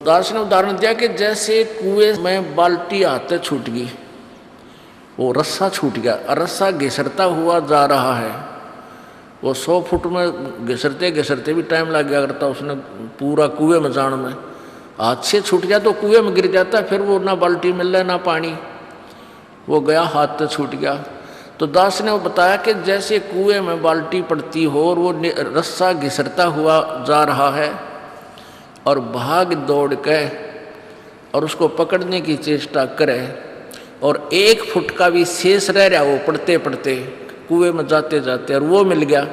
दास ने उदाहरण दिया कि जैसे कुएं में बाल्टी हाथ छूट गई, वो रस्सा छूट गया और रस्सा घिसरता हुआ जा रहा है। वो 100 फुट में घिसरते घिसरते भी टाइम लग गया करता उसने पूरा कुएं में जाने में। हाथ से छूट गया तो कुएं में गिर जाता, फिर वो ना बाल्टी मिल रहा ना पानी, वो गया हाथ से छूट गया। तो दास ने वो बताया कि जैसे कुएं में बाल्टी पड़ती हो और वो रस्सा घिसरता हुआ जा रहा है और भाग दौड़ के और उसको पकड़ने की चेष्टा करे और 1 फुट का भी शेष रह रहा वो पड़ते पड़ते कुएं में जाते जाते और वो मिल गया,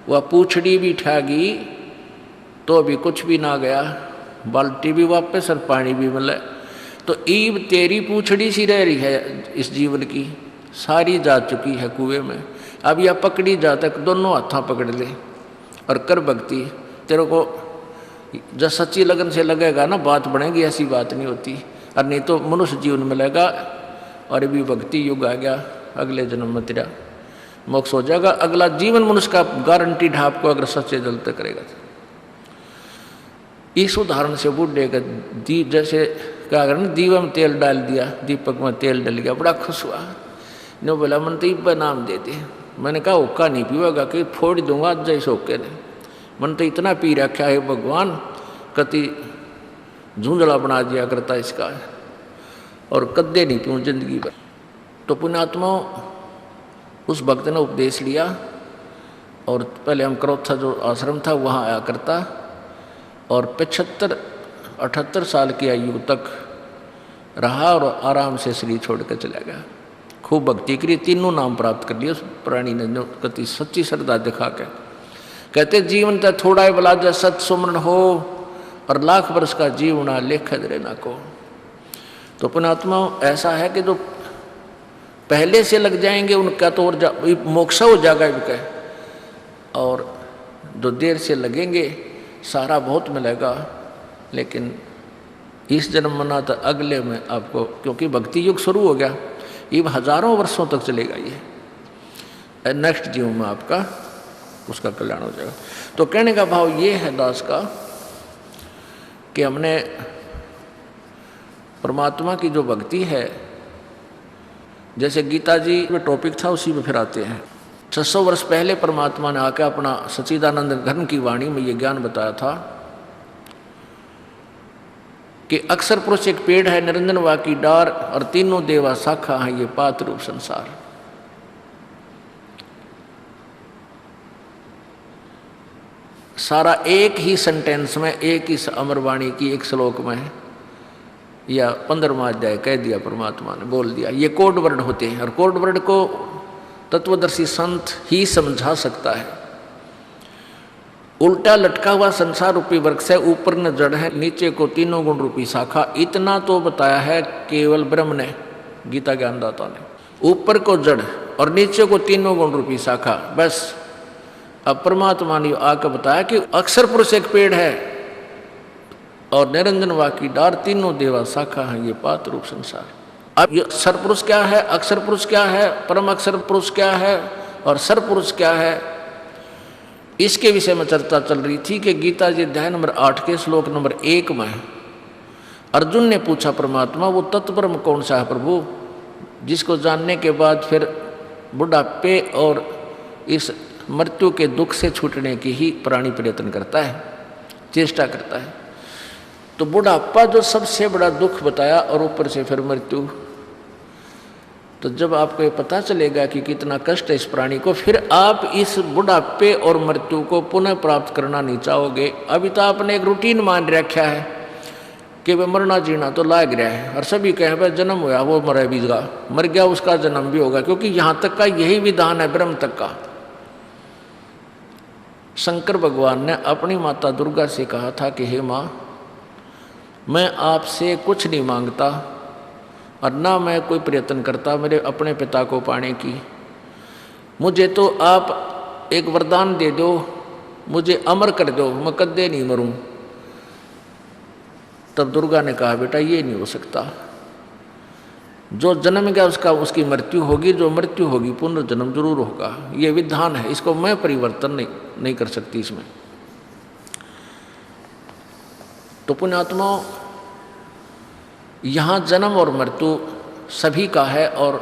वह पूछड़ी भी ठागी तो अभी कुछ भी ना गया, बाल्टी भी वापस और पानी भी मिला। तो ईब तेरी पूछड़ी सी रह रही है इस जीवन की, सारी जा चुकी है कुएं में। अब यह पकड़ी जा तक दोनों हाथों पकड़ ले और कर भक्ति। तेरे को जब सच्ची लगन से लगेगा ना बात बनेगी, ऐसी बात नहीं होती। और नहीं तो मनुष्य जीवन मिलेगा और अभी भक्ति युग आ गया, अगले जन्म में तेरा मोक्ष हो जाएगा। अगला जीवन मनुष्य का गारंटी ढाप को अगर सच्चे दिल तक करेगा। इस उदाहरण से बूढ़े का दीप जैसे क्या करें, दीवा में तेल डाल दिया, दीपक में तेल डल गया, बड़ा खुश हुआ। ने बोला मन तो इब्बा नाम दे दे। मैंने कहा हुक्का नहीं पीवेगा कि फोड़ दूंगा जैसे होके ने। मन तो इतना पी रखा है भगवान, कति झुंझला बना दिया करता इसका, और कद्दे नहीं पीऊँ जिंदगी भर। तो पुण्यात्मा उस भक्त ने उपदेश लिया और पहले हम क्रोथा जो आश्रम था वहाँ आया करता और 75-78 साल की आयु तक रहा और आराम से शरीर छोड़ कर चला गया। खूब भक्ति करी, तीनों नाम प्राप्त कर लिए उस प्राणी ने, जो कति सच्ची श्रद्धा दिखा के। कहते जीवन तो थोड़ा ही बला जा सत सुमरण हो और लाख वर्ष का जीवना लेख दरे ना को। तो पुण्यात्मा ऐसा है कि जो पहले से लग जाएंगे उनका तो और मोक्ष हो जाएगा इनका, और जो देर से लगेंगे सारा बहुत मिलेगा, लेकिन इस जन्म मना तो अगले में आपको, क्योंकि भक्ति युग शुरू हो गया, ये हजारों वर्षों तक चलेगा। ये नेक्स्ट जीवन में आपका उसका कल्याण हो जाएगा। तो कहने का भाव ये है दास का कि हमने परमात्मा की जो भक्ति है, जैसे गीता जी में टॉपिक था उसी में फिर आते हैं। 600 वर्ष पहले परमात्मा ने आकर अपना सच्चिदानंद घन की वाणी में ये ज्ञान बताया था कि अक्षर पुरुष एक पेड़ है, निरंजन वा की डार और तीनों देवा शाखा है ये पात रूप संसार। सारा एक ही सेंटेंस में, एक ही अमरवाणी की एक श्लोक में या 15वां अध्याय कह दिया, परमात्मा ने बोल दिया। ये कोड वर्ड होते हैं और कोड वर्ड को तत्वदर्शी संत ही समझा सकता है। उल्टा लटका हुआ संसार रूपी वृक्ष है, ऊपर न जड़ है, नीचे को तीनों गुण रूपी शाखा, इतना तो बताया है केवल ब्रह्म ने, गीता ज्ञानदाता ने। ऊपर को जड़ और नीचे को तीनों गुण रूपी शाखा, बस। अब परमात्मा ने आकर बताया कि अक्षर पुरुष एक पेड़ है और निरंजन वा की डार, तीनों देवा शाखा है ये पात रूप संसार। अब ये अक्षर पुरुष क्या है, अक्षर पुरुष क्या है, परम अक्षर पुरुष क्या है और सर पुरुष क्या है, इसके विषय में चर्चा चल रही थी कि गीता जी अध्याय नंबर 8 के श्लोक नंबर 1 में अर्जुन ने पूछा परमात्मा वो तत्ब्रह्म कौन सा है प्रभु, जिसको जानने के बाद फिर बुढ़ापे और इस मृत्यु के दुख से छूटने की ही प्राणी प्रयत्न करता है, चेष्टा करता है। तो बुढ़ापा जो सबसे बड़ा दुख बताया और ऊपर से फिर मृत्यु। तो जब आपको ये पता चलेगा कि कितना कष्ट है इस प्राणी को, फिर आप इस बुढ़ापे और मृत्यु को पुनः प्राप्त करना नहीं चाहोगे। अभी तो आपने एक रूटीन मान रखा है कि वह मरना जीना तो लाग रहा है, और सभी कहें भाई जन्म हुआ वो मरे भी गा, मर गया उसका जन्म भी होगा, क्योंकि यहाँ तक का यही विधान है ब्रह्म तक का। शंकर भगवान ने अपनी माता दुर्गा से कहा था कि हे माँ, मैं आपसे कुछ नहीं मांगता और ना मैं कोई प्रयत्न करता मेरे अपने पिता को पाने की, मुझे तो आप एक वरदान दे दो, मुझे अमर कर दो, मैं कद्दे नहीं मरूं। तब दुर्गा ने कहा बेटा ये नहीं हो सकता, जो जन्म गया उसकी मृत्यु होगी, जो मृत्यु होगी पुनर्जन्म जरूर होगा, ये विधान है, इसको मैं परिवर्तन नहीं कर सकती इसमें। तो पुण्यात्माओं, यहाँ जन्म और मृत्यु सभी का है और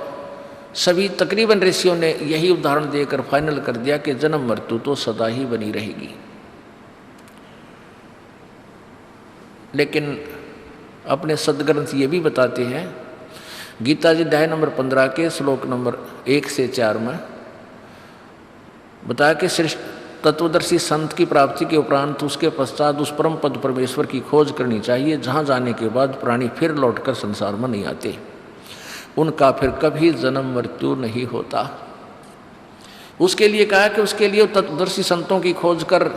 सभी तकरीबन ऋषियों ने यही उदाहरण देकर फाइनल कर दिया कि जन्म मृत्यु तो सदा ही बनी रहेगी। लेकिन अपने सदग्रंथ ये भी बताते हैं, गीता जी अध्याय नंबर 15 के श्लोक नंबर 1 से 4 में बताया कि श्रेष्ठ तत्वदर्शी संत की प्राप्ति के उपरांत उसके पश्चात उस परम पद परमेश्वर की खोज करनी चाहिए, जहाँ जाने के बाद प्राणी फिर लौटकर संसार में नहीं आते, उनका फिर कभी जन्म मृत्यु नहीं होता। उसके लिए कहा कि उसके लिए तत्वदर्शी संतों की खोज कर,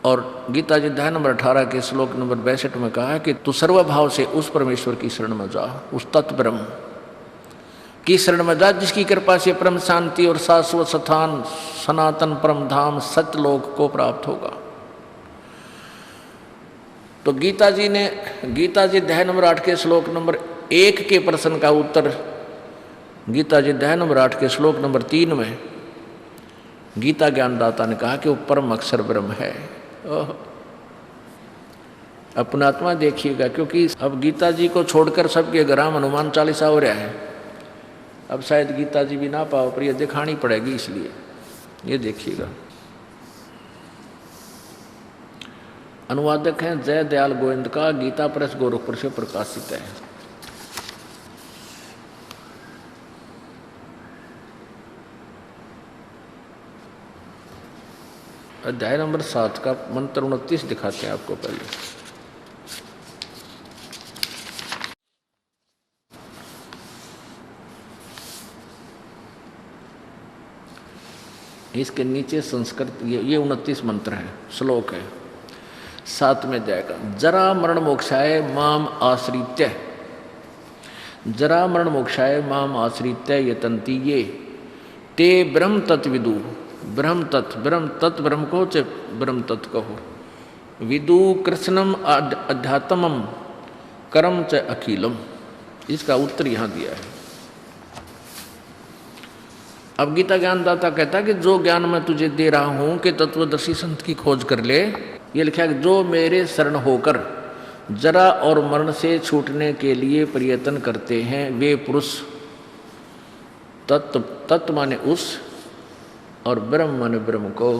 और गीता जी अध्याय नंबर 18 के श्लोक नंबर 62 में कहा है कि तू सर्वभाव से उस परमेश्वर की शरण में जा, उस तत्व ब्रह्म की शरण में जा, जिसकी कृपा से परम शांति और शाश्वत स्थान सनातन परम धाम सत्यलोक को प्राप्त होगा। तो गीता जी अध्याय नंबर 8 के श्लोक नंबर 1 के प्रश्न का उत्तर गीता जी अध्याय नंबर 8 के श्लोक नंबर 3 में गीता ज्ञानदाता ने कहा कि वो परम अक्षर ब्रह्म है। अपना आत्मा देखिएगा, क्योंकि अब गीता जी को छोड़कर सबके ग्राम हनुमान चालीसा हो रहा है। अब शायद गीता जी भी ना पाओ, पर ये दिखानी पड़ेगी, इसलिए ये देखिएगा। अनुवादक हैं जय दयाल गोविंद का, गीता प्रेस गोरखपुर से प्रकाशित है। अध्याय नंबर 7 का मंत्र 29 दिखाते हैं आपको पहले। इसके नीचे संस्कृत ये 29 मंत्र है, श्लोक है 7वें अध्याय का। जरा मरण मोक्षाय माम आश्रित्य, जरा मरण मोक्षाय माम आश्रित्य यतन्ति ये ते ब्रह्म तत्विदु, ब्रह्म तत्व ब्रह्म को च ब्रह्म तत्व कहो, विदु कृष्णम अध्यात्मम कर्म च अखिलम। इसका उत्तर यहाँ दिया है। अब गीता ज्ञानदाता कहता है कि जो ज्ञान मैं तुझे दे रहा हूँ कि तत्वदर्शी संत की खोज कर ले, ये लिखा है कि जो मेरे शरण होकर जरा और मरण से छूटने के लिए प्रयत्न करते हैं वे पुरुष, तत्व माने उस और ब्रह्म माने ब्रह्म को,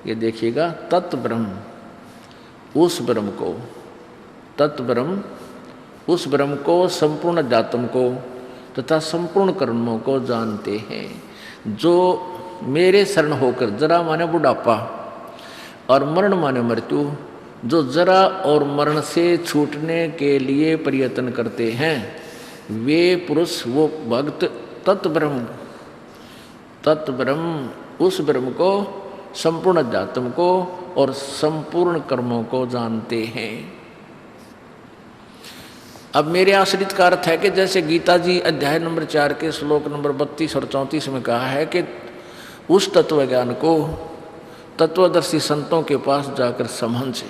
ये देखिएगा, तत्व ब्रह्म उस ब्रह्म को, तत्व ब्रह्म उस ब्रह्म को, संपूर्ण अध्यात्म को तथा संपूर्ण कर्मों को जानते हैं। जो मेरे शरण होकर, जरा माने बुढ़ापा और मरण माने मृत्यु, जो जरा और मरण से छूटने के लिए प्रयत्न करते हैं वे पुरुष, वो भक्त तत्व ब्रह्म उस ब्रह्म को, संपूर्ण अध्यात्म को और संपूर्ण कर्मों को जानते हैं। अब मेरे आश्रित का अर्थ है कि जैसे गीता जी अध्याय नंबर 4 के श्लोक नंबर 32 और 34 में कहा है कि उस तत्व ज्ञान को तत्वदर्शी संतों के पास जाकर समझ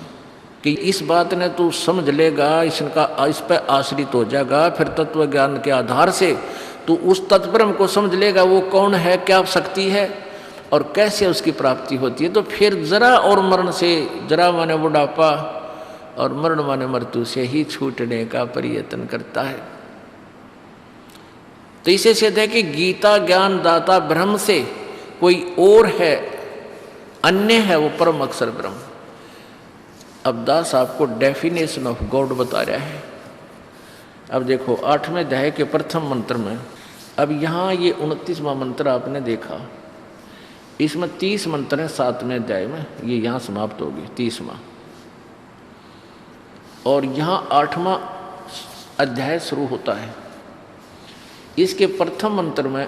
कि इस बात ने तू समझ लेगा, इस पर आश्रित हो जाएगा, फिर तत्व ज्ञान के आधार से तू उस तत्ब्रह्म को समझ लेगा, वो कौन है, क्या शक्ति है और कैसे उसकी प्राप्ति होती है। तो फिर जरा और मरण से, जरा माने बुढ़ापा और मरण माने मृत्यु से ही छूटने का प्रयत्न करता है। तो इसे सिद्ध है कि गीता ज्ञान दाता ब्रह्म से कोई और है, अन्य है, वो परम अक्षर ब्रह्म। अब दास आपको डेफिनेशन ऑफ गॉड बता रहा है। अब देखो 8वें अध्याय के प्रथम मंत्र में, अब यहाँ ये 29वां मंत्र आपने देखा, इसमें 30 मंत्र हैं 7वें अध्याय में, ये यहाँ समाप्त होगी 30वां, और यहाँ 8वां अध्याय शुरू होता है। इसके प्रथम मंत्र में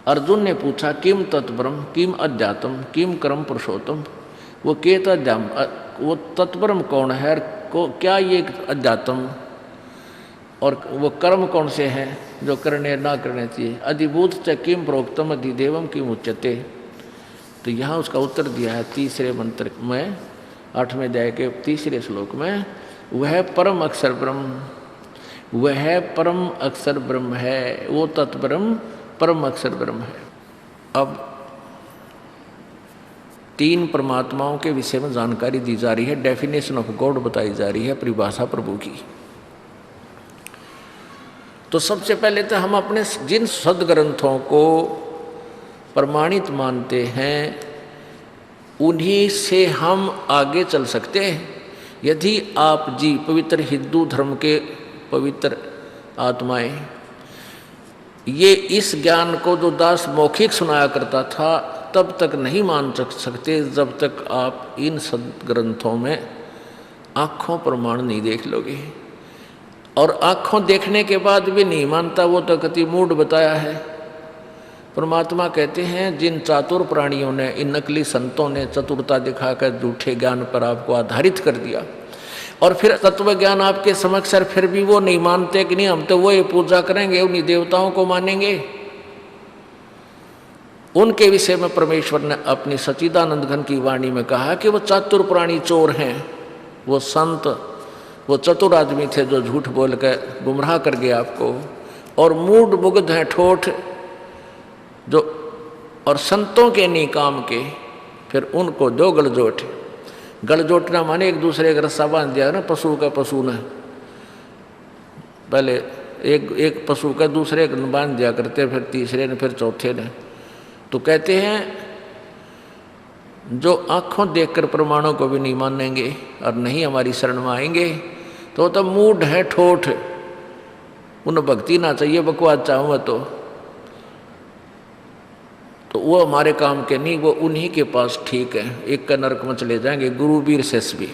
अर्जुन ने पूछा किम तत्ब्रह्म किम अध्यात्म किम कर्म पुरुषोत्तम, वो केत अध्यात्म, वो तत्ब्रह्म कौन है, क्या ये अध्यात्म और वो कर्म कौन से हैं जो करने ना करने चाहिए, अधिभूत च किम प्रोक्तम अधिदेवम किम उच्यते। तो यहाँ उसका उत्तर दिया है 3रे मंत्र में, 8वें अध्याय के 3रे श्लोक में, वह परम अक्षर ब्रह्म, वह परम अक्षर ब्रह्म है, वो तत्ब्रह्म परम अक्षर ब्रह्म है। अब 3 परमात्माओं के विषय में जानकारी दी जा रही है, डेफिनेशन ऑफ गॉड बताई जा रही है, परिभाषा प्रभु की। तो सबसे पहले तो हम अपने जिन सदग्रंथों को प्रमाणित मानते हैं उन्हीं से हम आगे चल सकते हैं। यदि आप जी पवित्र हिंदू धर्म के पवित्र आत्माएं ये इस ज्ञान को जो दास मौखिक सुनाया करता था तब तक नहीं मान सकते जब तक आप इन सदग्रंथों में आँखों प्रमाण नहीं देख लोगे। और आँखों देखने के बाद भी नहीं मानता वो तो कति मूड बताया है। परमात्मा कहते हैं जिन चातुर प्राणियों ने, इन नकली संतों ने चतुरता दिखाकर झूठे ज्ञान पर आपको आधारित कर दिया और फिर तत्व ज्ञान आपके समक्ष, फिर भी वो नहीं मानते कि नहीं हम तो वो ये पूजा करेंगे, उन्हीं देवताओं को मानेंगे। उनके विषय में परमेश्वर ने अपनी सच्चिदानंद घन की वाणी में कहा कि वो चातुर प्राणी चोर हैं, वो संत, वो चतुर आदमी थे जो झूठ बोल कर गुमराह कर गए आपको, और मूड मुग्ध हैं ठोठ जो, और संतों के नहीं काम के, फिर उनको दो गलजोट। गलजोटना माने एक दूसरे का रस्सा बांध दिया ना, पशु का पशु ने पहले एक पशु का दूसरे को बांध दिया करते, फिर तीसरे ने, फिर चौथे ने। तो कहते हैं जो आँखों देखकर प्रमाणों को भी नहीं मानेंगे और नहीं हमारी शरण में आएंगे तो मूड है ठोठ, उन्हें भक्ति ना चाहिए, बकवाद चाहूँगा तो वो हमारे काम के नहीं, वो उन्हीं के पास ठीक है। एक का नरक में चले जाएंगे, गुरुवीर शेष भी।